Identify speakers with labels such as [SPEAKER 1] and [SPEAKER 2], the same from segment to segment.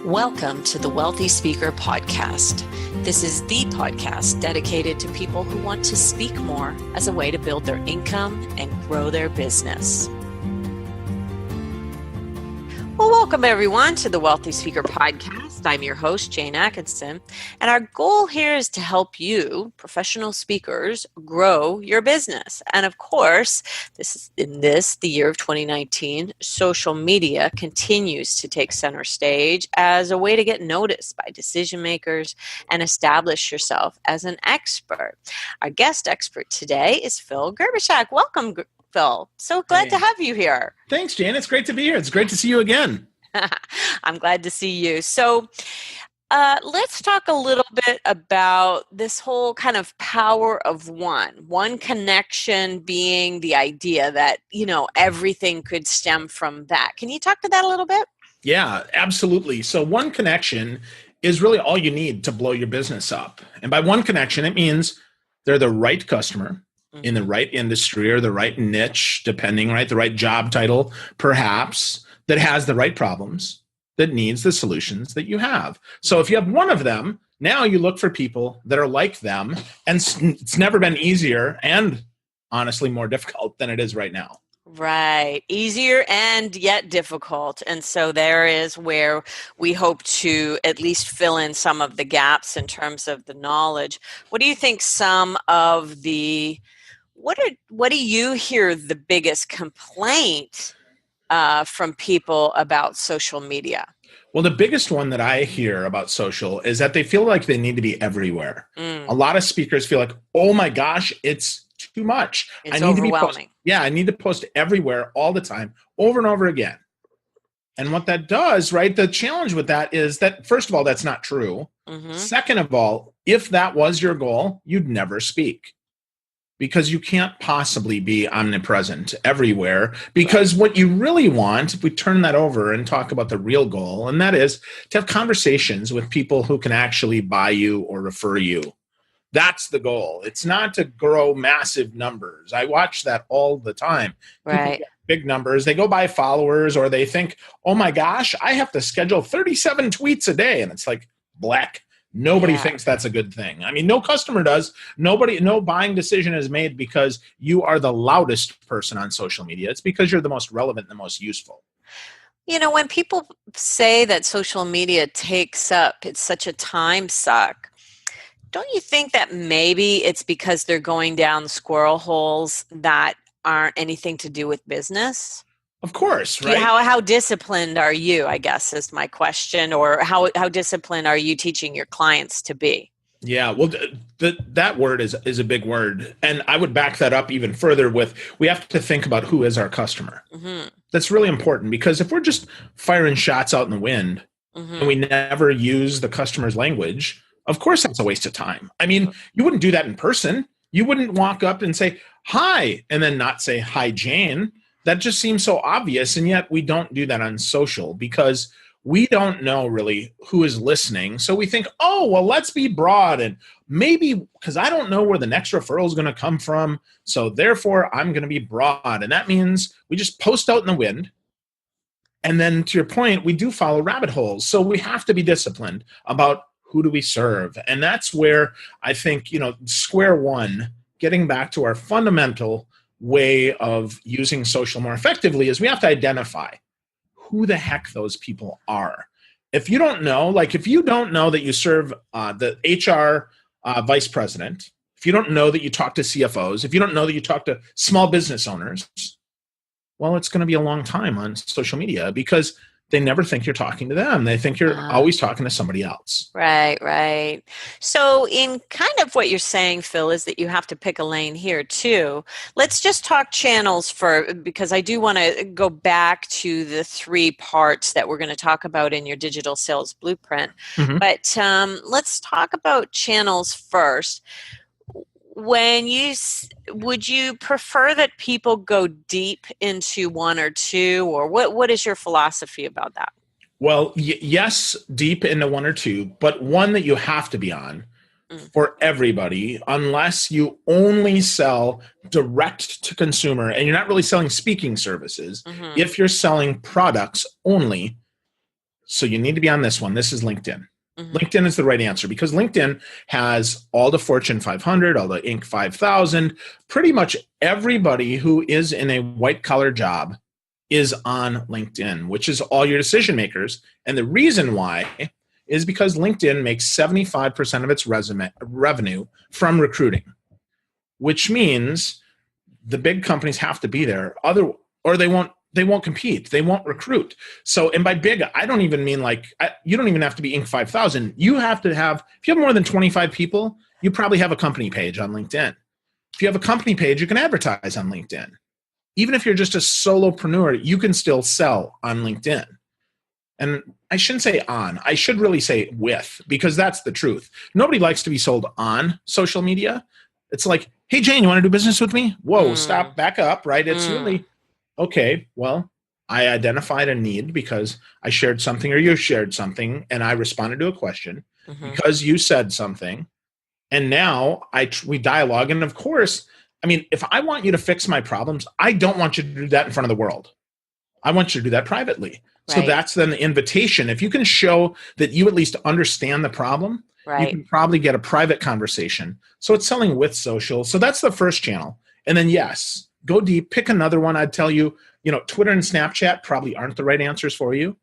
[SPEAKER 1] Welcome to the Wealthy Speaker Podcast. This is the podcast dedicated to people who want to speak more as a way to build their income and grow their business. Well, welcome everyone to the Wealthy Speaker Podcast. I'm your host, Jane Atkinson, and our goal here is to help you, professional speakers, grow your business. And of course, the year of 2019, social media continues to take center stage as a way to get noticed by decision makers and establish yourself as an expert. Our guest expert today is Phil Gerbyshak. Welcome, Phil. So glad to have you here.
[SPEAKER 2] Thanks, Jan. It's great to be here. It's great to see you again.
[SPEAKER 1] I'm glad to see you. So let's talk a little bit about this whole kind of power of one connection being the idea that, everything could stem from that. Can you talk to that a little bit?
[SPEAKER 2] Yeah, absolutely. So one connection is really all you need to blow your business up. And by one connection, it means they're the right customer in the right industry or the right niche, depending, right? The right job title, perhaps, that has the right problems, that needs the solutions that you have. So if you have one of them, now you look for people that are like them. And it's never been easier and honestly more difficult than it is right now.
[SPEAKER 1] Right. Easier and yet difficult. And so there is where we hope to at least fill in some of the gaps in terms of the knowledge. What do you think what do you hear the biggest complaint from people about social media?
[SPEAKER 2] Well, the biggest one that I hear about social is that they feel like they need to be everywhere. A lot of speakers feel like, oh my gosh, it's too much.
[SPEAKER 1] It's overwhelming.
[SPEAKER 2] I need to post everywhere all the time, over and over again. And what that does, right, the challenge with that is that, first of all, that's not true. Second of all, if that was your goal, you'd never speak. Because you can't possibly be omnipresent everywhere. Because what you really want, if we turn that over and talk about the real goal, and that is to have conversations with people who can actually buy you or refer you. That's the goal. It's not to grow massive numbers. I watch that all the time.
[SPEAKER 1] Right.
[SPEAKER 2] Big numbers. They go by followers, or they think, oh my gosh, I have to schedule 37 tweets a day. And it's like, black. Nobody thinks that's a good thing. I mean, no customer does. No buying decision is made because you are the loudest person on social media. It's because you're the most relevant and the most useful.
[SPEAKER 1] When people say that social media takes up, it's such a time suck, don't you think that maybe it's because they're going down squirrel holes that aren't anything to do with business?
[SPEAKER 2] Of course, right?
[SPEAKER 1] How disciplined are you, I guess, is my question, or how disciplined are you teaching your clients to be?
[SPEAKER 2] Yeah, well, that word is a big word. And I would back that up even further with, we have to think about who is our customer. That's really important, because if we're just firing shots out in the wind and we never use the customer's language, of course that's a waste of time. I mean, you wouldn't do that in person. You wouldn't walk up and say, hi, and then not say, hi, Jane. That just seems so obvious, and yet we don't do that on social because we don't know really who is listening. So we think, oh, well, let's be broad, and maybe because I don't know where the next referral is going to come from, so therefore I'm going to be broad. And that means we just post out in the wind. And then to your point, we do follow rabbit holes. So we have to be disciplined about who do we serve. And that's where I think, square one, getting back to our fundamental way of using social more effectively, is we have to identify who the heck those people are. If you don't know that you serve the HR vice president, if you don't know that you talk to CFOs, if you don't know that you talk to small business owners, well, it's going to be a long time on social media because they never think you're talking to them. They think you're always talking to somebody else.
[SPEAKER 1] Right. So in kind of what you're saying, Phil, is that you have to pick a lane here too. Let's just talk channels because I do want to go back to the 3 parts that we're going to talk about in your digital sales blueprint. But let's talk about channels first. Would you prefer that people go deep into one or two, or what is your philosophy about that?
[SPEAKER 2] Well, yes, deep into one or two, but one that you have to be on for everybody, unless you only sell direct to consumer and you're not really selling speaking services. If you're selling products only, So you need to be on this one. This is LinkedIn.
[SPEAKER 1] Mm-hmm.
[SPEAKER 2] LinkedIn is the right answer because LinkedIn has all the Fortune 500, all the Inc. 5000, pretty much everybody who is in a white collar job is on LinkedIn, which is all your decision makers. And the reason why is because LinkedIn makes 75% of its revenue from recruiting, which means the big companies have to be there, or they won't compete. They won't recruit. So, and by big, I don't even mean you don't even have to be Inc. 5000. You have to have, if you have more than 25 people, you probably have a company page on LinkedIn. If you have a company page, you can advertise on LinkedIn. Even if you're just a solopreneur, you can still sell on LinkedIn. And I shouldn't say on, I should really say with, because that's the truth. Nobody likes to be sold on social media. It's like, hey, Jane, you want to do business with me? Whoa, stop, back up, right? It's really, okay, well, I identified a need because I shared something or you shared something and I responded to a question because you said something. And now we dialogue. And of course, I mean, if I want you to fix my problems, I don't want you to do that in front of the world. I want you to do that privately. Right. So that's then the invitation. If you can show that you at least understand the problem, you can probably get a private conversation. So it's selling with social. So that's the first channel. And then, yes, go deep, pick another one. I'd tell you, Twitter and Snapchat probably aren't the right answers for you.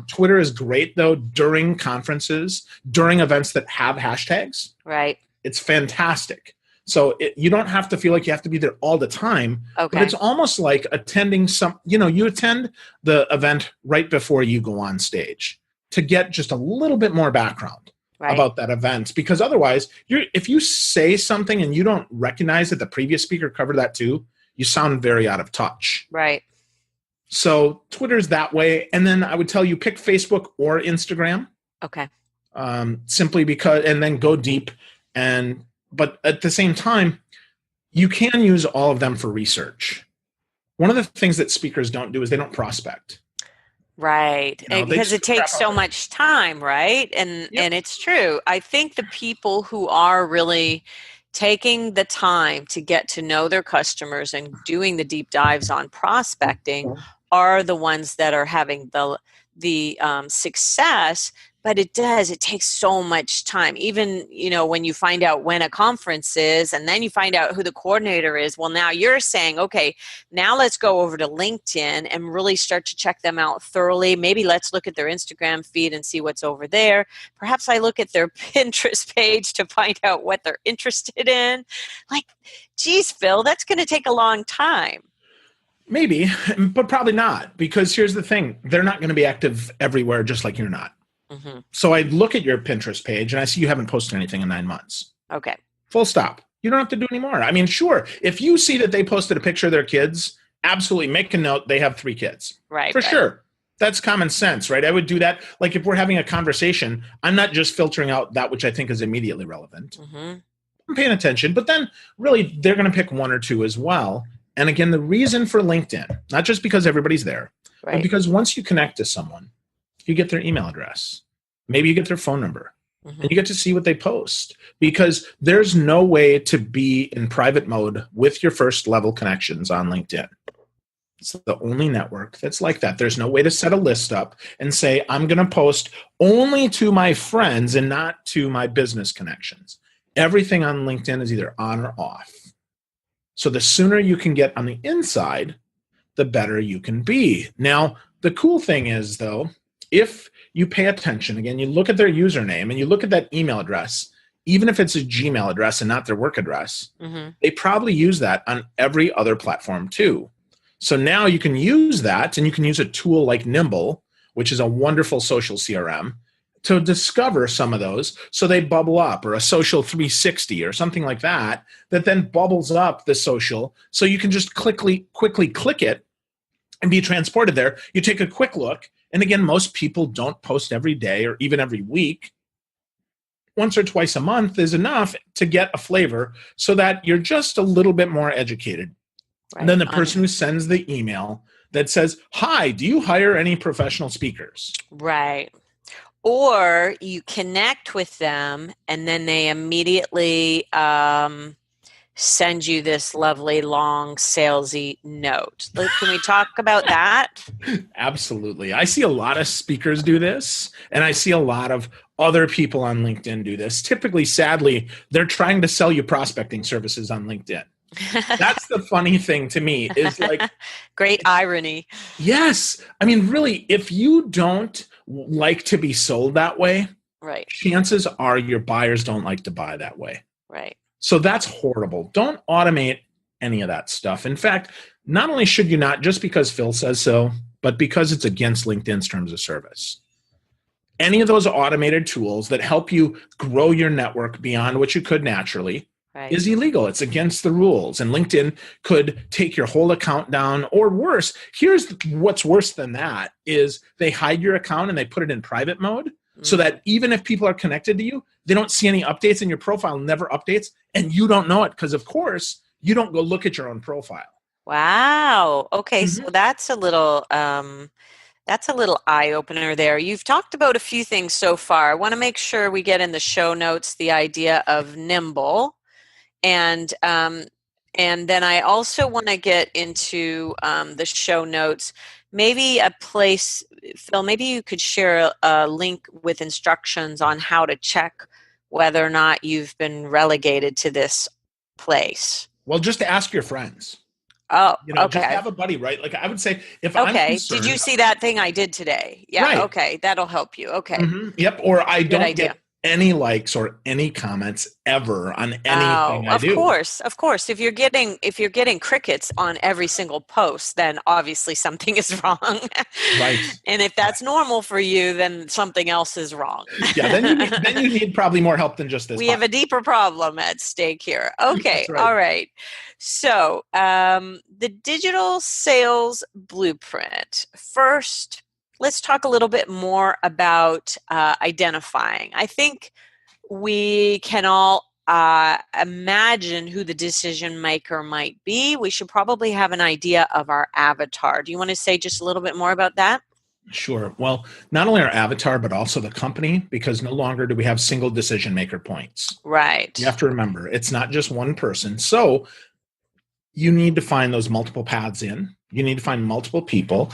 [SPEAKER 2] Twitter is great, though, during conferences, during events that have hashtags.
[SPEAKER 1] Right.
[SPEAKER 2] It's fantastic. So you don't have to feel like you have to be there all the time.
[SPEAKER 1] Okay.
[SPEAKER 2] But it's almost like attending you attend the event right before you go on stage to get just a little bit more background about that event. Because otherwise, if you say something and you don't recognize that the previous speaker covered that too, you sound very out of touch.
[SPEAKER 1] Right.
[SPEAKER 2] So Twitter's that way. And then I would tell you pick Facebook or Instagram.
[SPEAKER 1] Okay.
[SPEAKER 2] Simply because, and then go deep. But at the same time, you can use all of them for research. One of the things that speakers don't do is they don't prospect.
[SPEAKER 1] Right. Because it takes so much time, right? And it's true. I think the people who are really taking the time to get to know their customers and doing the deep dives on prospecting are the ones that are having the success. But it takes so much time. Even, when you find out when a conference is and then you find out who the coordinator is, well, now you're saying, okay, now let's go over to LinkedIn and really start to check them out thoroughly. Maybe let's look at their Instagram feed and see what's over there. Perhaps I look at their Pinterest page to find out what they're interested in. Like, geez, Phil, that's going to take a long time.
[SPEAKER 2] Maybe, but probably not. Because here's the thing. They're not going to be active everywhere just like you're not. So I look at your Pinterest page and I see you haven't posted anything in 9 months.
[SPEAKER 1] Okay.
[SPEAKER 2] Full stop. You don't have to do any more. I mean, sure. If you see that they posted a picture of their kids, absolutely make a note. They have 3 kids.
[SPEAKER 1] Right.
[SPEAKER 2] For sure. That's common sense, right? I would do that. Like if we're having a conversation, I'm not just filtering out that which I think is immediately relevant. I'm paying attention, but then really they're going to pick 1 or 2 as well. And again, the reason for LinkedIn, not just because everybody's there, but because once you connect to someone, you get their email address. Maybe you get their phone number. And you get to see what they post. Because there's no way to be in private mode with your first level connections on LinkedIn. It's the only network that's like that. There's no way to set a list up and say, I'm going to post only to my friends and not to my business connections. Everything on LinkedIn is either on or off. So the sooner you can get on the inside, the better you can be. Now, the cool thing is, though, if you pay attention, again, you look at their username and you look at that email address, even if it's a Gmail address and not their work address, they probably use that on every other platform too. So now you can use that and you can use a tool like Nimble, which is a wonderful social CRM, to discover some of those so they bubble up, or a social 360 or something like that, that then bubbles up the social so you can just quickly click it and be transported there. You take a quick look. And again, most people don't post every day or even every week. Once or twice a month is enough to get a flavor so that you're just a little bit more educated than the person who sends the email that says, hi, do you hire any professional speakers?
[SPEAKER 1] Right. Or you connect with them and then they immediately send you this lovely long salesy note. Can we talk about that?
[SPEAKER 2] Absolutely. I see a lot of speakers do this, and I see a lot of other people on LinkedIn do this. Typically, sadly, they're trying to sell you prospecting services on LinkedIn. That's the funny thing to me is like,
[SPEAKER 1] great irony.
[SPEAKER 2] yes. I mean, really, if you don't like to be sold that way,
[SPEAKER 1] right,
[SPEAKER 2] chances are your buyers don't like to buy that way.
[SPEAKER 1] Right.
[SPEAKER 2] So that's horrible. Don't automate any of that stuff. In fact, not only should you not, just because Phil says so, but because it's against LinkedIn's terms of service. Any of those automated tools that help you grow your network beyond what you could naturally is illegal. It's against the rules. And LinkedIn could take your whole account down, or worse. Here's what's worse than that is they hide your account and they put it in private mode so that even if people are connected to you, they don't see any updates and your profile never updates and you don't know it because, of course, you don't go look at your own profile.
[SPEAKER 1] Wow. Okay, so that's a little eye opener there. You've talked about a few things so far. I want to make sure we get in the show notes the idea of nimble, and then I also want to get into the show notes. Maybe a place, Phil, maybe you could share a link with instructions on how to check whether or not you've been relegated to this place.
[SPEAKER 2] Well, just ask your friends.
[SPEAKER 1] Oh,
[SPEAKER 2] Just have a buddy, right? Like I would say, if I'm concerned,
[SPEAKER 1] did you see that thing I did today? Yeah.
[SPEAKER 2] Right.
[SPEAKER 1] Okay. That'll help you. Okay.
[SPEAKER 2] Mm-hmm. Yep. Or I don't get any likes or any comments ever on anything I do.
[SPEAKER 1] Of course. If you're getting crickets on every single post, then obviously something is wrong.
[SPEAKER 2] Right.
[SPEAKER 1] And if that's normal for you, then something else is wrong.
[SPEAKER 2] Yeah. Then you need probably more help than just this.
[SPEAKER 1] We have a deeper problem at stake here. Okay. Right. All right. So the digital sales blueprint. First, let's talk a little bit more about identifying. I think we can all imagine who the decision maker might be. We should probably have an idea of our avatar. Do you want to say just a little bit more about that?
[SPEAKER 2] Sure. Well, not only our avatar, but also the company, because no longer do we have single decision maker points.
[SPEAKER 1] Right.
[SPEAKER 2] You have to remember, it's not just one person. So you need to find those multiple paths in. You need to find multiple people.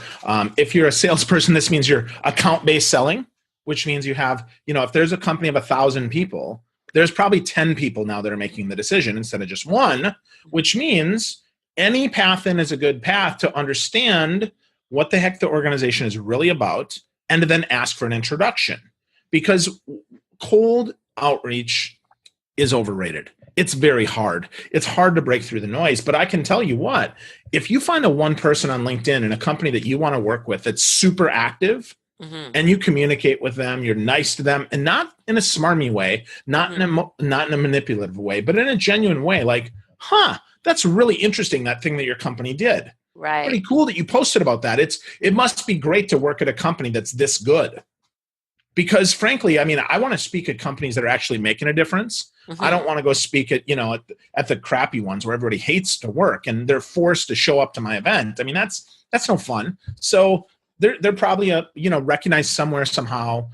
[SPEAKER 2] If you're a salesperson, this means you're account-based selling, which means you have, if there's a company of 1,000 people, there's probably 10 people now that are making the decision instead of just one, which means any path in is a good path to understand what the heck the organization is really about and to then ask for an introduction. Because cold outreach is overrated. It's very hard. It's hard to break through the noise. But I can tell you what, if you find a one person on LinkedIn in a company that you want to work with that's super active, and you communicate with them, you're nice to them, and not in a smarmy way, not in a manipulative way, but in a genuine way, like, that's really interesting, that thing that your company did.
[SPEAKER 1] Right.
[SPEAKER 2] Pretty cool that you posted about that. It must be great to work at a company that's this good. Because frankly, I mean, I want to speak at companies that are actually making a difference. I don't want to go speak at, at the crappy ones where everybody hates to work and they're forced to show up to my event. I mean, that's no fun. So they're probably recognized somewhere somehow,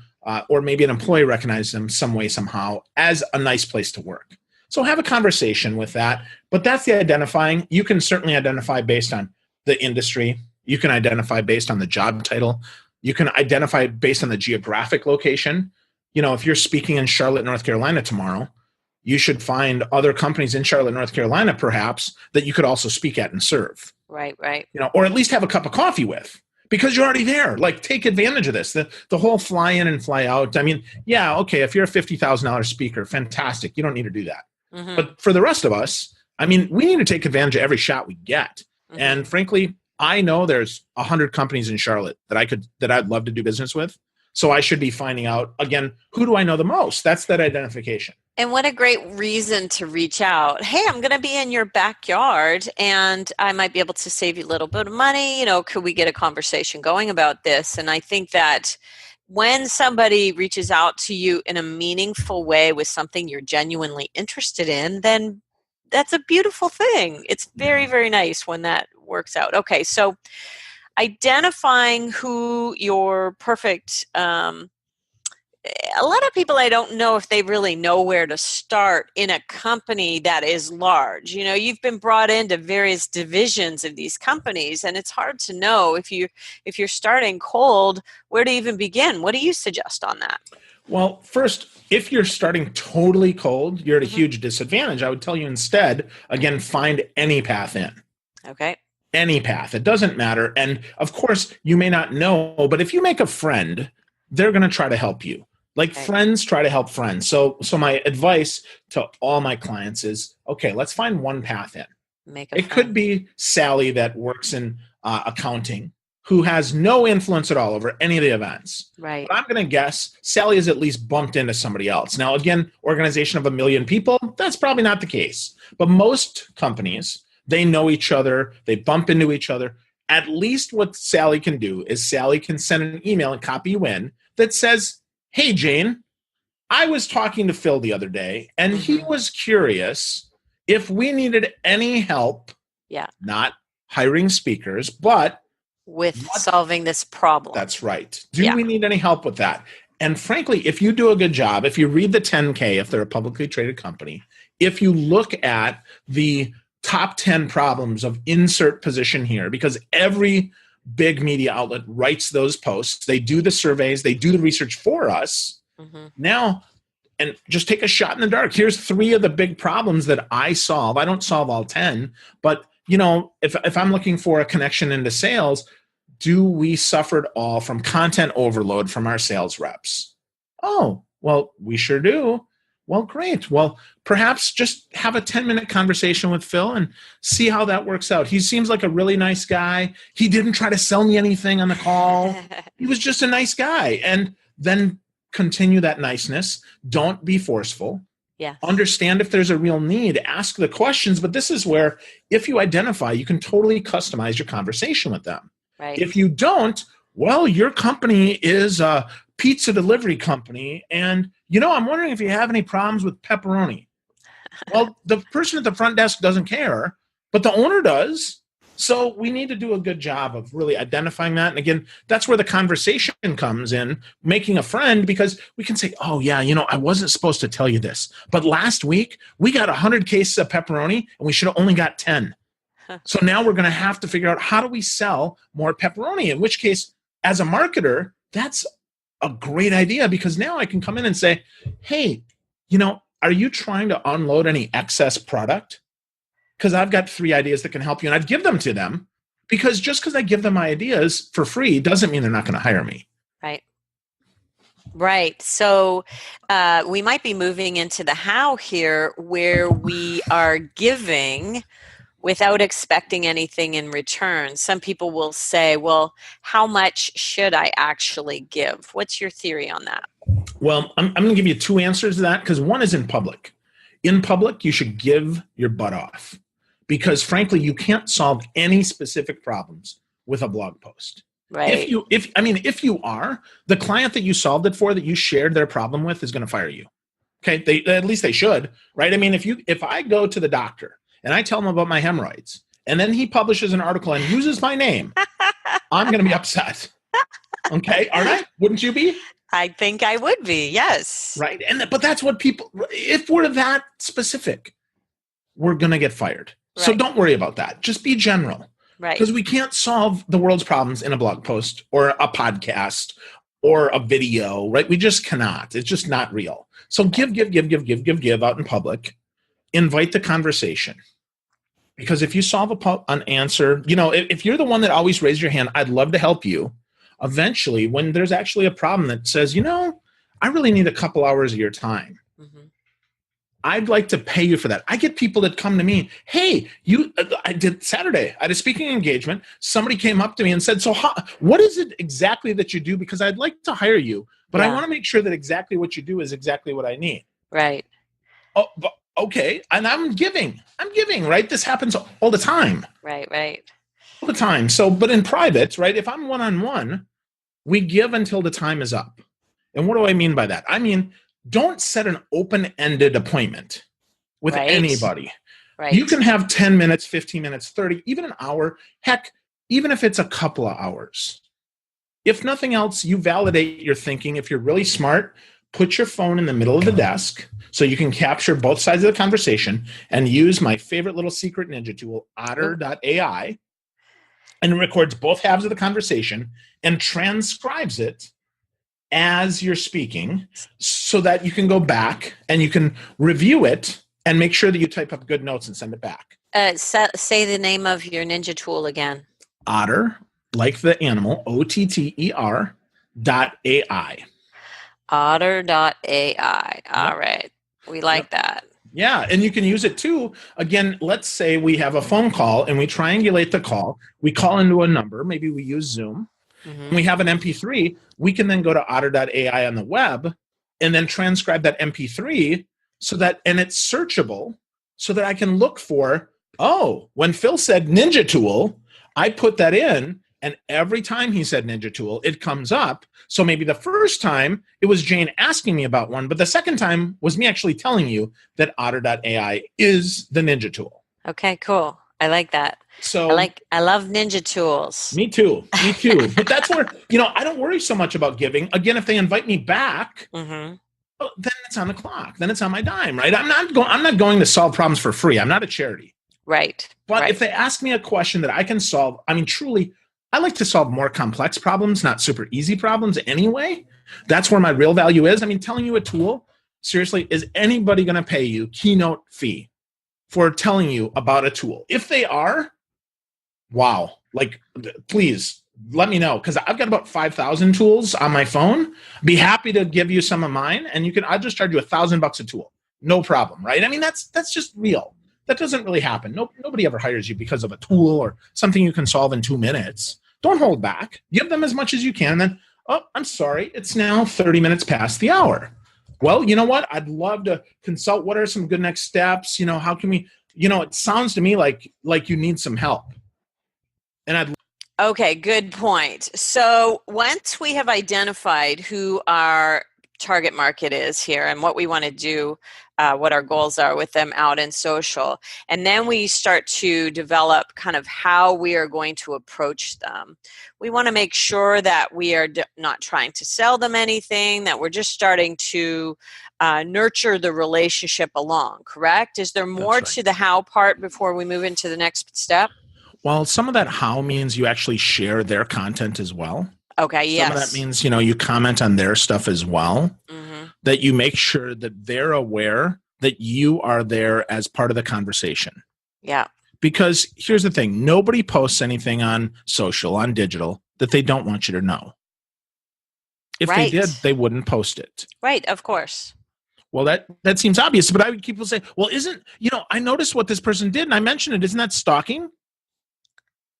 [SPEAKER 2] or maybe an employee recognizes them some way somehow as a nice place to work. So have a conversation with that. But that's the identifying. You can certainly identify based on the industry. You can identify based on the job title. You can identify based on the geographic location. If you're speaking in Charlotte, North Carolina tomorrow, you should find other companies in Charlotte, North Carolina, perhaps, that you could also speak at and serve.
[SPEAKER 1] Right.
[SPEAKER 2] Or at least have a cup of coffee with, because you're already there. Like, take advantage of this. The whole fly in and fly out. I mean, yeah, okay, if you're a $50,000 speaker, fantastic. You don't need to do that. But for the rest of us, I mean, we need to take advantage of every shot we get. And frankly, I know there's 100 companies in Charlotte that I'd love to do business with. So I should be finding out, again, who do I know the most? That's that identification.
[SPEAKER 1] And what a great reason to reach out. Hey, I'm going to be in your backyard and I might be able to save you a little bit of money. Could we get a conversation going about this? And I think that when somebody reaches out to you in a meaningful way with something you're genuinely interested in, then that's a beautiful thing. It's very, very nice when that works out. Okay, so identifying who your perfect a lot of people, I don't know if they really know where to start in a company that is large. You've been brought into various divisions of these companies, and it's hard to know if you're starting cold, where to even begin. What do you suggest on that?
[SPEAKER 2] Well, first, if you're starting totally cold, you're at a huge disadvantage. I would tell you instead, again, find any path in.
[SPEAKER 1] Okay.
[SPEAKER 2] Any path. It doesn't matter. And of course, you may not know, but if you make a friend, they're going to try to help you. Like friends try to help friends. So my advice to all my clients is, okay, let's find one path in. It could be Sally that works in accounting, who has no influence at all over any of the events.
[SPEAKER 1] Right.
[SPEAKER 2] But I'm going to guess Sally has at least bumped into somebody else. Now, again, organization of 1 million people, that's probably not the case. But most companies, they know each other. They bump into each other. At least what Sally can do is Sally can send an email and copy you in that says, hey, Jane, I was talking to Phil the other day, and he was curious if we needed any help, not hiring speakers, but
[SPEAKER 1] with solving this problem.
[SPEAKER 2] That's right. Do we need any help with that? And frankly, if you do a good job, if you read the 10K, if they're a publicly traded company, if you look at the top 10 problems of insert position here, because every big media outlet writes those posts, they do the surveys, they do the research for us. Now, and just take a shot in the dark. Here's 3 of the big problems that I solve. I don't solve all 10, but if I'm looking for a connection into sales, do we suffer at all from content overload from our sales reps? Oh, well, we sure do. Well, great. Well, perhaps just have a 10-minute conversation with Phil and see how that works out. He seems like a really nice guy. He didn't try to sell me anything on the call. He was just a nice guy. And then continue that niceness. Don't be forceful. Understand if there's a real need. Ask the questions. But this is where, if you identify, you can totally customize your conversation with them.
[SPEAKER 1] Right.
[SPEAKER 2] If you don't, well, your company is a pizza delivery company, and I'm wondering if you have any problems with pepperoni. Well, the person at the front desk doesn't care, but the owner does. So we need to do a good job of really identifying that. And again, that's where the conversation comes in, making a friend, because we can say, oh yeah, I wasn't supposed to tell you this, but last week we got 100 cases of pepperoni and we should have only got 10. So now we're going to have to figure out, how do we sell more pepperoni? In which case, as a marketer, that's a great idea, because now I can come in and say, hey, are you trying to unload any excess product? Because I've got 3 ideas that can help you, and I'd give them to them, because just because I give them my ideas for free doesn't mean they're not going to hire me.
[SPEAKER 1] Right. So we might be moving into the how here, where we are giving without expecting anything in return. Some people will say, well, how much should I actually give? What's your theory on that?
[SPEAKER 2] Well, I'm going to give you 2 answers to that, because one is in public. In public, you should give your butt off, because frankly, you can't solve any specific problems with a blog post.
[SPEAKER 1] Right.
[SPEAKER 2] If you are, the client that you solved it for, that you shared their problem with, is going to fire you. Okay. At least they should, right? If I go to the doctor and I tell him about my hemorrhoids, and then he publishes an article and uses my name, I'm going to be upset. Okay. Aren't I? Wouldn't you be?
[SPEAKER 1] I think I would be. Yes.
[SPEAKER 2] Right. But that's what people, if we're that specific, we're going to get fired. Right. So don't worry about that. Just be general.
[SPEAKER 1] Right.
[SPEAKER 2] Because we can't solve the world's problems in a blog post or a podcast or a video, right? We just cannot. It's just not real. So give out in public. Invite the conversation. Because if you solve an answer, if you're the one that always raises your hand, I'd love to help you. Eventually, when there's actually a problem that says, I really need a couple hours of your time. I'd like to pay you for that. I get people that come to me, hey, I did Saturday. I had a speaking engagement. Somebody came up to me and said, so what is it exactly that you do? Because I'd like to hire you, but I want to make sure that exactly what you do is exactly what I need.
[SPEAKER 1] Right.
[SPEAKER 2] Oh, okay. And I'm giving, right? This happens all the time.
[SPEAKER 1] Right.
[SPEAKER 2] All the time. So, but in private, right? If I'm one-on-one, we give until the time is up. And what do I mean by that? I mean, don't set an open-ended appointment with anybody. Right. You can have 10 minutes, 15 minutes, 30, even an hour. Heck, even if it's a couple of hours. If nothing else, you validate your thinking. If you're really smart, put your phone in the middle of the desk so you can capture both sides of the conversation and use my favorite little secret ninja tool, otter.ai, and it records both halves of the conversation and transcribes it as you're speaking so that you can go back and you can review it and make sure that you type up good notes and send it back.
[SPEAKER 1] Say the name of your ninja tool again.
[SPEAKER 2] Otter, like the animal, OTTER .ai.
[SPEAKER 1] Otter.ai. All right. We like that.
[SPEAKER 2] Yeah, and you can use it too. Again, let's say we have a phone call and we triangulate the call. We call into a number. Maybe we use Zoom. And we have an MP3. We can then go to otter.ai on the web and then transcribe that MP3 and it's searchable so that I can look for, when Phil said Ninja Tool, I put that in. And every time he said Ninja Tool, it comes up. So maybe the first time it was Jane asking me about one, but the second time was me actually telling you that otter.ai is the Ninja Tool.
[SPEAKER 1] Okay, cool. I like that.
[SPEAKER 2] So
[SPEAKER 1] I love Ninja tools.
[SPEAKER 2] Me too. But that's where, I don't worry so much about giving. Again, if they invite me back, then it's on the clock. Then it's on my dime, right? I'm not going to solve problems for free. I'm not a charity.
[SPEAKER 1] Right.
[SPEAKER 2] But if they ask me a question that I can solve, truly, I like to solve more complex problems, not super easy problems anyway. That's where my real value is. Telling you a tool, seriously, is anybody going to pay you keynote fee for telling you about a tool? If they are, wow, please let me know, because I've got about 5,000 tools on my phone. Be happy to give you some of mine, and I'll just charge you $1,000 a tool. No problem, right? That's just real. That doesn't really happen. Nobody ever hires you because of a tool or something you can solve in 2 minutes. Don't hold back. Give them as much as you can. Then, I'm sorry, it's now 30 minutes past the hour. Well, you know what? I'd love to consult. What are some good next steps? How can we, it sounds to me like you need some help. And
[SPEAKER 1] Okay, good point. So once we have identified who our target market is here and what we want to do, what our goals are with them out in social, and then we start to develop kind of how we are going to approach them. We want to make sure that we are not trying to sell them anything, that we're just starting to nurture the relationship along, correct? Is there more to the how part before we move into the next step?
[SPEAKER 2] Well, some of that how means you actually share their content as well.
[SPEAKER 1] Okay, yes.
[SPEAKER 2] Some of that means, you comment on their stuff as well, that you make sure that they're aware that you are there as part of the conversation.
[SPEAKER 1] Yeah.
[SPEAKER 2] Because here's the thing, nobody posts anything on social, on digital, that they don't want you to know. If they did, they wouldn't post it. Right,
[SPEAKER 1] of course.
[SPEAKER 2] Well, that seems obvious, but I would keep saying, well, I noticed what this person did and I mentioned it. Isn't that stalking?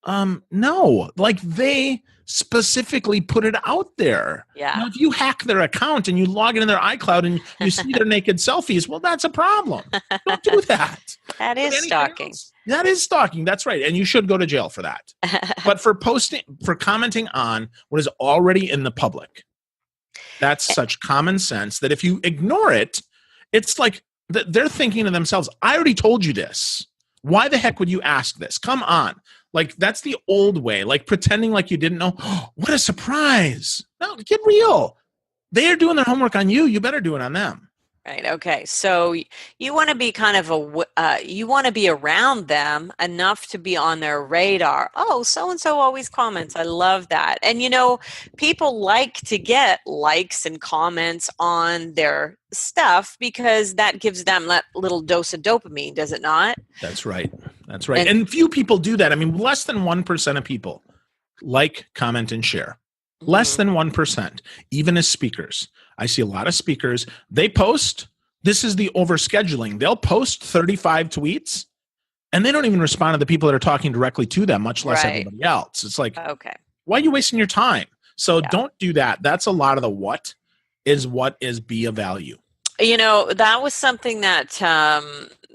[SPEAKER 2] No, they specifically put it out there.
[SPEAKER 1] Yeah.
[SPEAKER 2] Now, if you hack their account and you log into their iCloud and you see their naked selfies, well, that's a problem. Don't do that.
[SPEAKER 1] That is stalking.
[SPEAKER 2] That is stalking. That's right. And you should go to jail for that. But for commenting on what is already in the public, that's such common sense that if you ignore it, it's like they're thinking to themselves, I already told you this. Why the heck would you ask this? Come on. That's the old way, pretending like you didn't know. Oh, what a surprise. No, get real. They are doing their homework on you. You better do it on them.
[SPEAKER 1] Right. Okay. So you want to be kind of you want to be around them enough to be on their radar. Oh, so-and-so always comments. I love that. And, people like to get likes and comments on their stuff because that gives them that little dose of dopamine, does it not?
[SPEAKER 2] That's right. And few people do that. Less than 1% of people like, comment, and share. Less than 1%, even as speakers. I see a lot of speakers, they post, this is the overscheduling. They'll post 35 tweets and they don't even respond to the people that are talking directly to them, much less everybody else. It's okay, why are you wasting your time? So don't do that. That's a lot of the what is be of value.
[SPEAKER 1] That was something that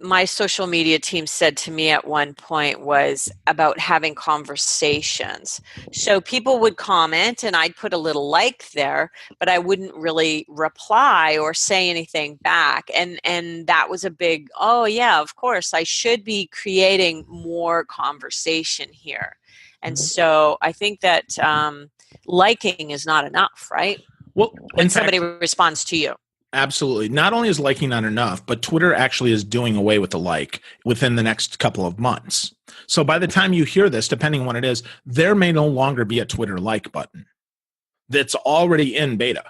[SPEAKER 1] my social media team said to me at one point was about having conversations. So people would comment and I'd put a little like there, but I wouldn't really reply or say anything back. And that was a big, oh yeah, of course, I should be creating more conversation here. And so I think that liking is not enough, right?
[SPEAKER 2] Well,
[SPEAKER 1] when somebody responds to you.
[SPEAKER 2] Absolutely. Not only is liking not enough, but Twitter actually is doing away with the like within the next couple of months. So by the time you hear this, depending on what it is, there may no longer be a Twitter like button. That's already in beta.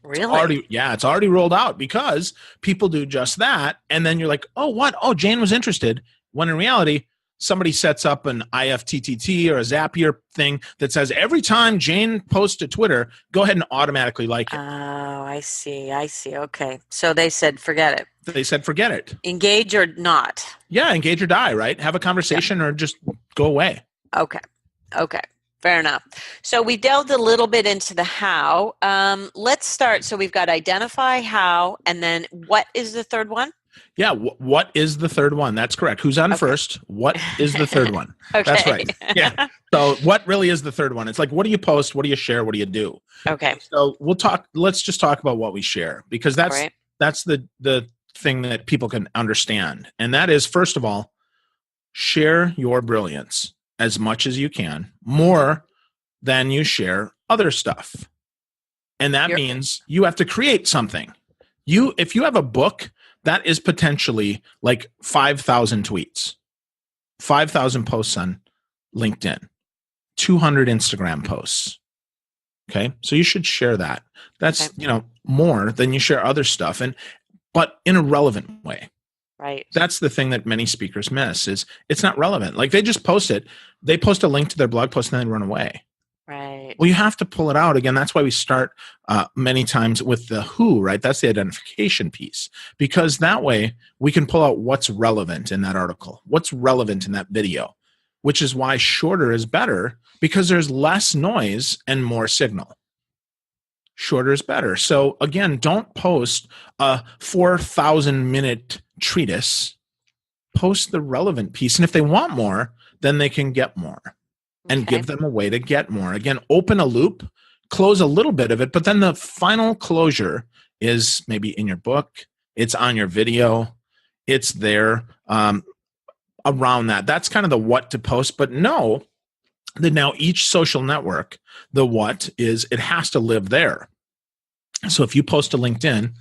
[SPEAKER 1] Really?
[SPEAKER 2] It's already rolled out because people do just that. And then you're like, oh, what? Oh, Jane was interested. When in reality, somebody sets up an IFTTT or a Zapier thing that says every time Jane posts to Twitter, go ahead and automatically like it.
[SPEAKER 1] Oh, I see. Okay. So they said, forget it.
[SPEAKER 2] They said, forget it.
[SPEAKER 1] Engage or not.
[SPEAKER 2] Yeah, engage or die, right? Have a conversation or just go away.
[SPEAKER 1] Okay. Fair enough. So we delved a little bit into the how. Let's start. So we've got identify, how, and then what is the third one?
[SPEAKER 2] Yeah, what is the third one? That's correct. Who's on first? What is the third one?
[SPEAKER 1] Okay.
[SPEAKER 2] That's right. Yeah. So what really is the third one? It's like, what do you post? What do you share? What do you do?
[SPEAKER 1] Okay.
[SPEAKER 2] So let's just talk about what we share, because that's the thing that people can understand. And that is, first of all, share your brilliance as much as you can, more than you share other stuff. And that means you have to create something. If you have a book, that is potentially like 5,000 tweets, 5,000 posts on LinkedIn, 200 Instagram posts. Okay. So you should share that. That's, more than you share other stuff, but in a relevant way.
[SPEAKER 1] Right.
[SPEAKER 2] That's the thing that many speakers miss, is it's not relevant. Like, they just post it. They post a link to their blog post and then run away.
[SPEAKER 1] Right.
[SPEAKER 2] Well, you have to pull it out. Again, that's why we start many times with the who, right? That's the identification piece, because that way we can pull out what's relevant in that article, what's relevant in that video, which is why shorter is better, because there's less noise and more signal. Shorter is better. So again, don't post a 4,000-minute treatise. Post the relevant piece. And if they want more, then they can get more. And give them a way to get more. Again, open a loop, close a little bit of it, but then the final closure is maybe in your book, it's on your video, it's there around that. That's kind of the what to post, but know that now each social network, the what is, it has to live there. So if you post to LinkedIn,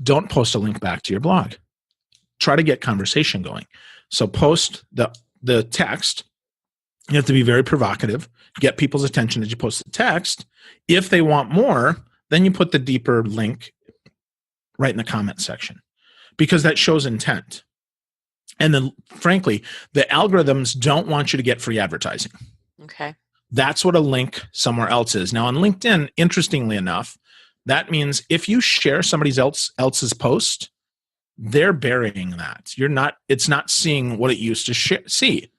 [SPEAKER 2] don't post a link back to your blog. Try to get conversation going. So post the text. You have to be very provocative, get people's attention as you post the text. If they want more, then you put the deeper link right in the comment section, because that shows intent. And then, frankly, the algorithms don't want you to get free advertising.
[SPEAKER 1] Okay. That's
[SPEAKER 2] what a link somewhere else is. Now, on LinkedIn, interestingly enough, that means if you share somebody else's post, they're burying that. It's not seeing what it used to see.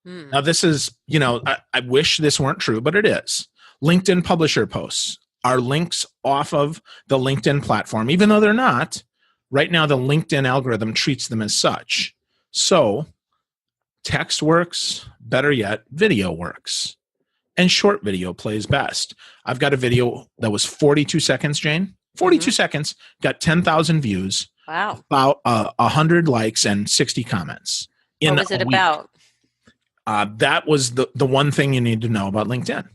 [SPEAKER 2] Now, this is, I wish this weren't true, but it is. LinkedIn publisher posts are links off of the LinkedIn platform, even though they're not. Right now, the LinkedIn algorithm treats them as such. So text works, better yet, video works. And short video plays best. I've got a video that was 42 seconds, Jane. 42 seconds, got 10,000 views.
[SPEAKER 1] Wow.
[SPEAKER 2] About 100 likes and 60 comments.
[SPEAKER 1] What was it about?
[SPEAKER 2] That was the one thing you need to know about LinkedIn.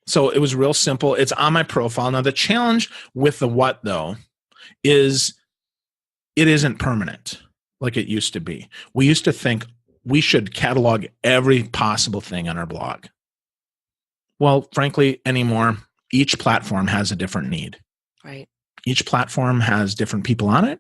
[SPEAKER 2] So it was real simple. It's on my profile. Now, the challenge with the what, though, is it isn't permanent like it used to be. We used to think we should catalog every possible thing on our blog. Well, frankly, anymore, each platform has a different need.
[SPEAKER 1] Right.
[SPEAKER 2] Each platform has different people on it.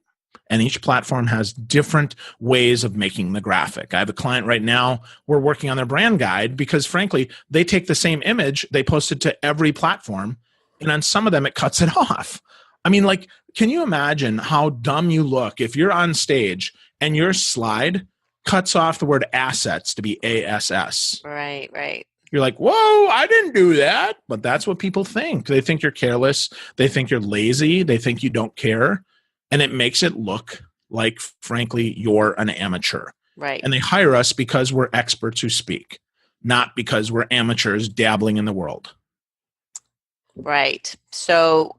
[SPEAKER 2] And each platform has different ways of making the graphic. I have a client right now, we're working on their brand guide because, frankly, they take the same image, they post it to every platform, and on some of them, it cuts it off. I mean, like, can you imagine how dumb you look if you're on stage and your slide cuts off the word assets to be ASS?
[SPEAKER 1] Right.
[SPEAKER 2] You're like, whoa, I didn't do that. But that's what people think. They think you're careless. They think you're lazy. They think you don't care. And it makes it look like, frankly, you're an amateur.
[SPEAKER 1] Right.
[SPEAKER 2] And they hire us because we're experts who speak, not because we're amateurs dabbling in the world.
[SPEAKER 1] Right. So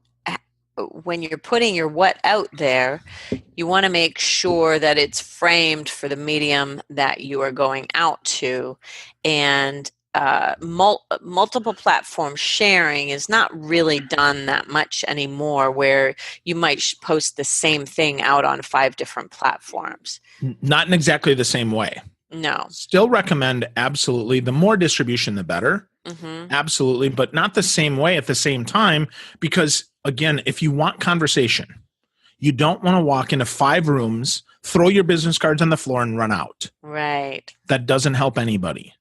[SPEAKER 1] when you're putting your what out there, you want to make sure that it's framed for the medium that you are going out to. And multiple platform sharing is not really done that much anymore, where you might post the same thing out on 5 different platforms.
[SPEAKER 2] Not in exactly the same way.
[SPEAKER 1] No.
[SPEAKER 2] Still recommend, absolutely, the more distribution, the better.
[SPEAKER 1] Mm-hmm.
[SPEAKER 2] Absolutely, but not the same way at the same time, because again, if you want conversation, you don't want to walk into 5 rooms, throw your business cards on the floor and run out.
[SPEAKER 1] Right.
[SPEAKER 2] That doesn't help anybody.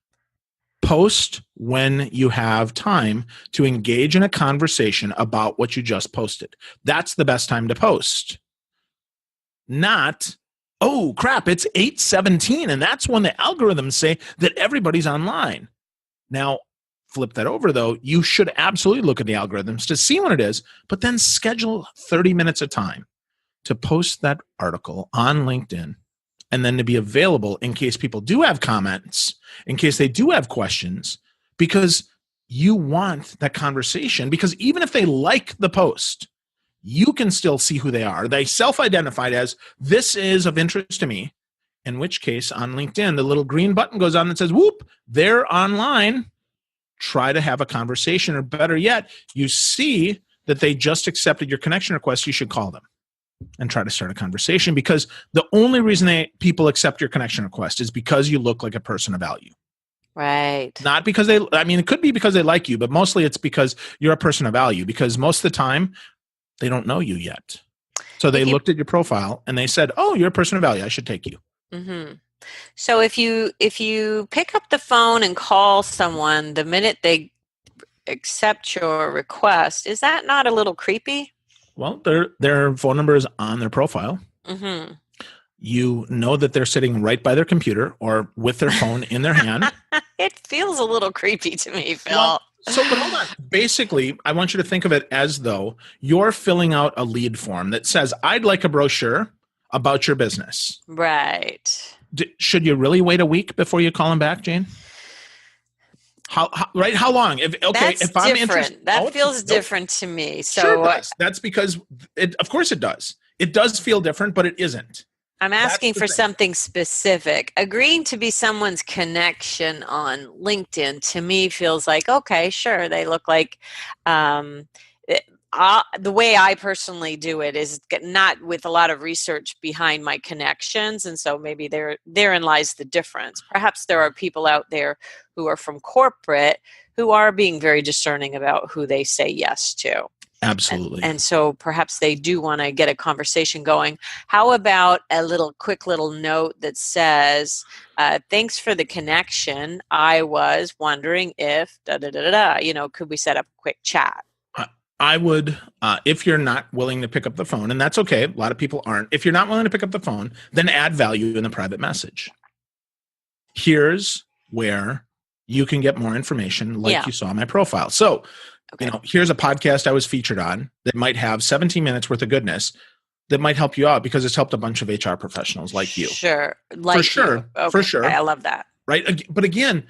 [SPEAKER 2] Post when you have time to engage in a conversation about what you just posted. That's the best time to post. Not, oh crap, it's 8:17 and that's when the algorithms say that everybody's online. Now, flip that over though, you should absolutely look at the algorithms to see when it is, but then schedule 30 minutes of time to post that article on LinkedIn, and then to be available in case people do have comments, in case they do have questions, because you want that conversation. Because even if they like the post, you can still see who they are. They self-identified as, this is of interest to me, in which case on LinkedIn, the little green button goes on that says, whoop, they're online. Try to have a conversation, or better yet, you see that they just accepted your connection request, you should call them and try to start a conversation, because the only reason people accept your connection request is because you look like a person of value.
[SPEAKER 1] Right.
[SPEAKER 2] Not because it could be because they like you, but mostly it's because you're a person of value, because most of the time they don't know you yet. So they looked at your profile and they said, oh, you're a person of value, I should take you.
[SPEAKER 1] Mm-hmm. So if you pick up the phone and call someone the minute they accept your request, is that not a little creepy?
[SPEAKER 2] Well, their phone number is on their profile.
[SPEAKER 1] Mm-hmm.
[SPEAKER 2] You know that they're sitting right by their computer or with their phone in their hand.
[SPEAKER 1] It feels a little creepy to me, Phil.
[SPEAKER 2] Well, but hold on. Basically, I want you to think of it as though you're filling out a lead form that says, I'd like a brochure about your business.
[SPEAKER 1] Right.
[SPEAKER 2] Should you really wait a week before you call them back, Jane? How long? If I'm interested,
[SPEAKER 1] that feels different to me. So
[SPEAKER 2] sure it does. That's because of course it does. It does feel different, but it isn't.
[SPEAKER 1] I'm asking for something specific. Agreeing to be someone's connection on LinkedIn to me feels like, okay, sure. They look like, the way I personally do it is not with a lot of research behind my connections. And so maybe therein lies the difference. Perhaps there are people out there who are from corporate who are being very discerning about who they say yes to.
[SPEAKER 2] Absolutely.
[SPEAKER 1] And so perhaps they do want to get a conversation going. How about a quick little note that says, thanks for the connection. I was wondering if, could we set up a quick chat?
[SPEAKER 2] I would, if you're not willing to pick up the phone, and that's okay, a lot of people aren't. If you're not willing to pick up the phone, then add value in the private message. Here's where you can get more information like you saw in my profile. So, here's a podcast I was featured on that might have 17 minutes worth of goodness that might help you out because it's helped a bunch of HR professionals like you.
[SPEAKER 1] Sure.
[SPEAKER 2] For sure.
[SPEAKER 1] Okay.
[SPEAKER 2] For sure.
[SPEAKER 1] I love that.
[SPEAKER 2] Right. But again,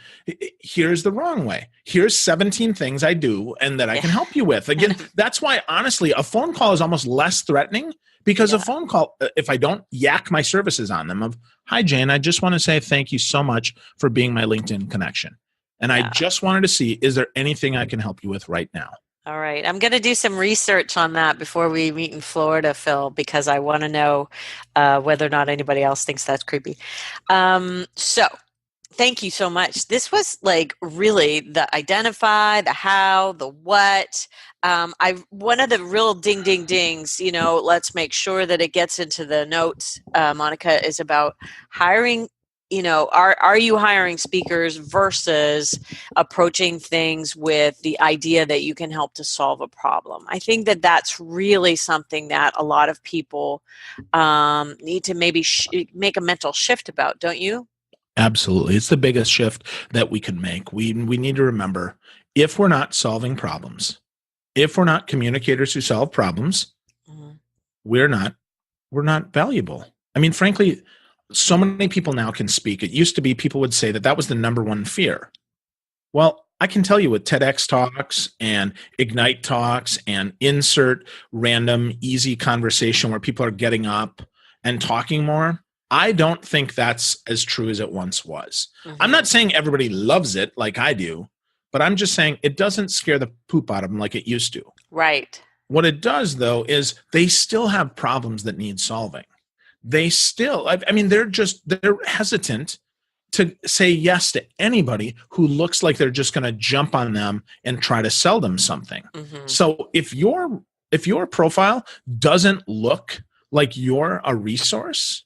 [SPEAKER 2] here's the wrong way. Here's 17 things I do and that I can help you with. Again, that's why, honestly, a phone call is almost less threatening, because a phone call, if I don't yak my services on them of, hi, Jane, I just want to say thank you so much for being my LinkedIn connection. And I just wanted to see, is there anything I can help you with right now?
[SPEAKER 1] All right. I'm going to do some research on that before we meet in Florida, Phil, because I want to know whether or not anybody else thinks that's creepy. So thank you so much. This was like really the identify, the how, the what. One of the real ding, ding, dings, let's make sure that it gets into the notes, Monica, is about hiring. Are you hiring speakers versus approaching things with the idea that you can help to solve a problem? I think that that's really something that a lot of people need to maybe make a mental shift about, don't you?
[SPEAKER 2] Absolutely. It's the biggest shift that we can make. We need to remember, if we're not solving problems, if we're not communicators who solve problems, we're not valuable. I mean, frankly, so many people now can speak. It used to be people would say that was the number one fear. Well, I can tell you with TEDx talks and Ignite talks and insert random easy conversation where people are getting up and talking more, I don't think that's as true as it once was.
[SPEAKER 1] Mm-hmm.
[SPEAKER 2] I'm not saying everybody loves it like I do, but I'm just saying it doesn't scare the poop out of them like it used to.
[SPEAKER 1] Right.
[SPEAKER 2] What it does, though, is they still have problems that need solving. They still, I mean, they're hesitant to say yes to anybody who looks like they're just going to jump on them and try to sell them something.
[SPEAKER 1] Mm-hmm.
[SPEAKER 2] So if your profile doesn't look like you're a resource,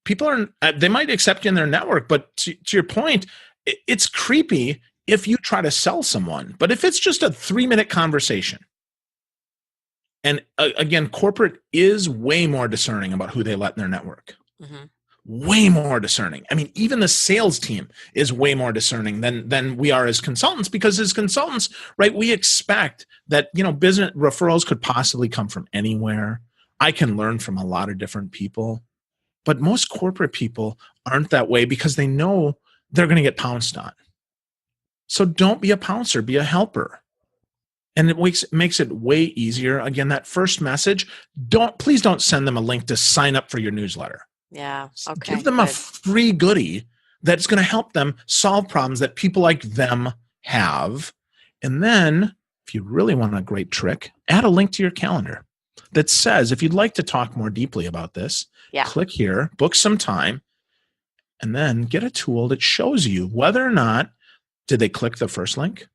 [SPEAKER 2] people they might accept you in their network, but to your point, it's creepy if you try to sell someone. But if it's just a 3-minute conversation, and again, corporate is way more discerning about who they let in their network. Mm-hmm. Way more discerning. I mean, even the sales team is way more discerning than we are as consultants, because as consultants, right, we expect that, business referrals could possibly come from anywhere. I can learn from a lot of different people. But most corporate people aren't that way because they know they're going to get pounced on. So don't be a pouncer, be a helper. And it makes it way easier. Again, that first message, please don't send them a link to sign up for your newsletter.
[SPEAKER 1] Yeah. Okay.
[SPEAKER 2] Give them a free goodie that's going to help them solve problems that people like them have. And then, if you really want a great trick, add a link to your calendar that says, if you'd like to talk more deeply about this, click here, book some time, and then get a tool that shows you whether or not did they click the first link?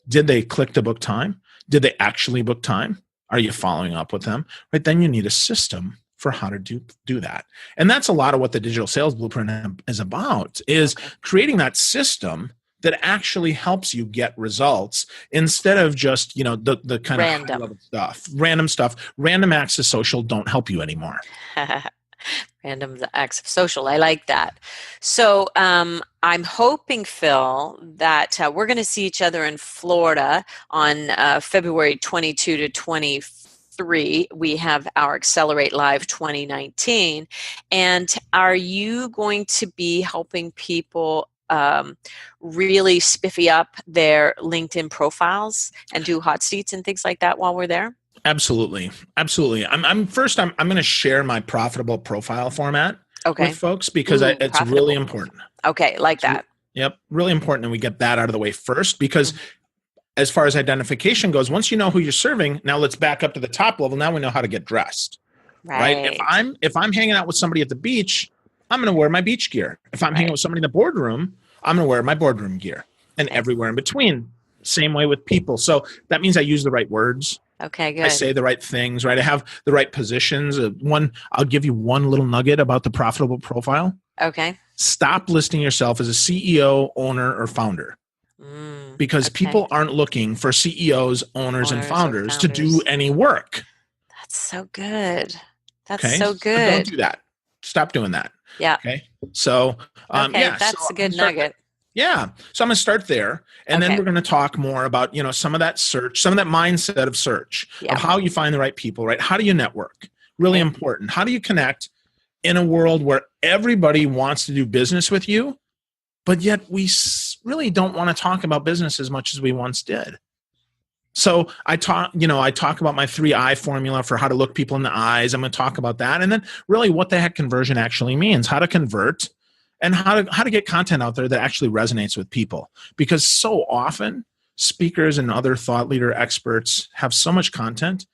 [SPEAKER 2] Did they click to book time? Did they actually book time? Are you following up with them? Right, then you need a system for how to do that. And that's a lot of what the Digital Sales Blueprint is about, is creating that system that actually helps you get results instead of just, the kind of random stuff. Random acts of social don't help you anymore.
[SPEAKER 1] Random acts of social. I like that. So I'm hoping, Phil, that we're going to see each other in Florida on February 22 to 23. We have our Accelerate Live 2019. And are you going to be helping people really spiffy up their LinkedIn profiles and do hot seats and things like that while we're there?
[SPEAKER 2] Absolutely. I'm going to share my profitable profile format with folks because it's really important.
[SPEAKER 1] Okay. Like that.
[SPEAKER 2] Yep. Really important. And we get that out of the way first, because as far as identification goes, once you know who you're serving, now let's back up to the top level. Now we know how to get dressed, right? If I'm hanging out with somebody at the beach, I'm going to wear my beach gear. If I'm hanging with somebody in the boardroom, I'm going to wear my boardroom gear, and everywhere in between. Same way with people. So that means I use the right words.
[SPEAKER 1] Okay, good.
[SPEAKER 2] I say the right things, right? I have the right positions. I'll give you one little nugget about the profitable profile.
[SPEAKER 1] Okay.
[SPEAKER 2] Stop listing yourself as a CEO, owner, or founder. Because people aren't looking for CEOs, owners and founders to do any work.
[SPEAKER 1] That's so good. That's so good.
[SPEAKER 2] So don't do that. Stop doing that.
[SPEAKER 1] Yeah.
[SPEAKER 2] Okay. So,
[SPEAKER 1] that's a good nugget.
[SPEAKER 2] Yeah. So I'm going to start there. And then we're going to talk more about, some of that search, some of that mindset of search, of how you find the right people, right? How do you network? Really important. How do you connect in a world where everybody wants to do business with you, but yet we really don't want to talk about business as much as we once did? So I talk about my 3I formula for how to look people in the eyes. I'm going to talk about that. And then really what the heck conversion actually means, how to convert, and how to get content out there that actually resonates with people. Because so often speakers and other thought leader experts have so much content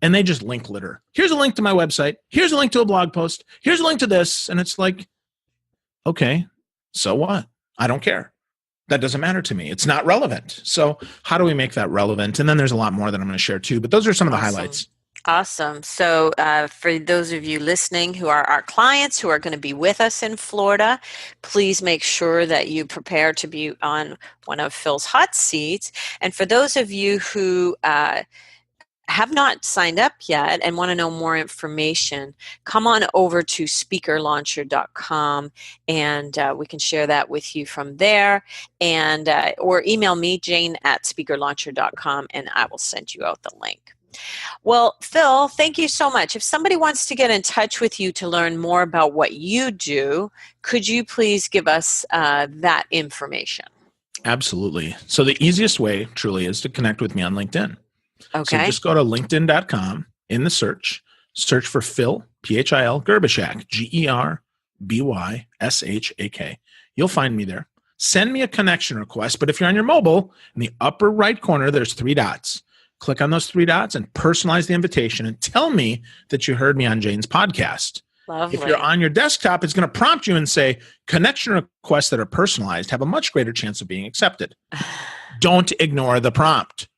[SPEAKER 2] and they just link litter. Here's a link to my website. Here's a link to a blog post. Here's a link to this. And it's like, okay, so what? I don't care. That doesn't matter to me. It's not relevant. So how do we make that relevant? And then there's a lot more that I'm going to share too, but those are some of the highlights.
[SPEAKER 1] Awesome. So for those of you listening who are our clients who are going to be with us in Florida, please make sure that you prepare to be on one of Phil's hot seats. And for those of you who have not signed up yet and want to know more information, come on over to speakerlauncher.com and we can share that with you from there. And or email me, jane@speakerlauncher.com, and I will send you out the link. Well, Phil, thank you so much. If somebody wants to get in touch with you to learn more about what you do, could you please give us that information?
[SPEAKER 2] Absolutely. So the easiest way truly is to connect with me on LinkedIn.
[SPEAKER 1] Okay.
[SPEAKER 2] So just go to linkedin.com in the search, search for Phil, Phil, Gerbyshak, Gerbyshak. You'll find me there. Send me a connection request, but if you're on your mobile, in the upper right corner, there's 3 dots. Click on those 3 dots and personalize the invitation and tell me that you heard me on Jane's podcast.
[SPEAKER 1] Lovely.
[SPEAKER 2] If you're on your desktop, it's going to prompt you and say, connection requests that are personalized have a much greater chance of being accepted. Don't ignore the prompt.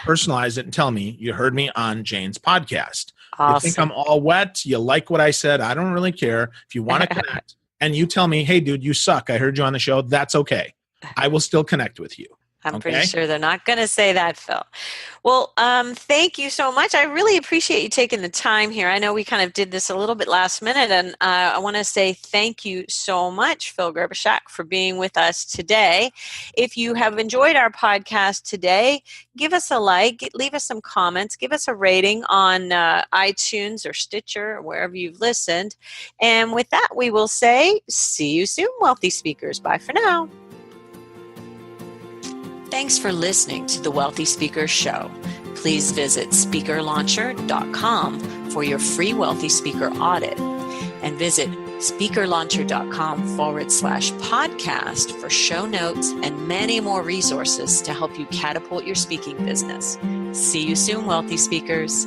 [SPEAKER 2] Personalize it and tell me you heard me on Jane's podcast.
[SPEAKER 1] Awesome.
[SPEAKER 2] You think I'm all wet? You like what I said? I don't really care. If you want to connect and you tell me, hey, dude, you suck. I heard you on the show. That's okay. I will still connect with you.
[SPEAKER 1] I'm pretty sure they're not going to say that, Phil. Well, thank you so much. I really appreciate you taking the time here. I know we kind of did this a little bit last minute, and I want to say thank you so much, Phil Gerbyshak, for being with us today. If you have enjoyed our podcast today, give us a like, leave us some comments, give us a rating on iTunes or Stitcher or wherever you've listened. And with that, we will say, see you soon, Wealthy Speakers. Bye for now. Thanks for listening to the Wealthy Speakers Show. Please visit speakerlauncher.com for your free Wealthy Speaker audit and visit speakerlauncher.com/podcast for show notes and many more resources to help you catapult your speaking business. See you soon, Wealthy Speakers.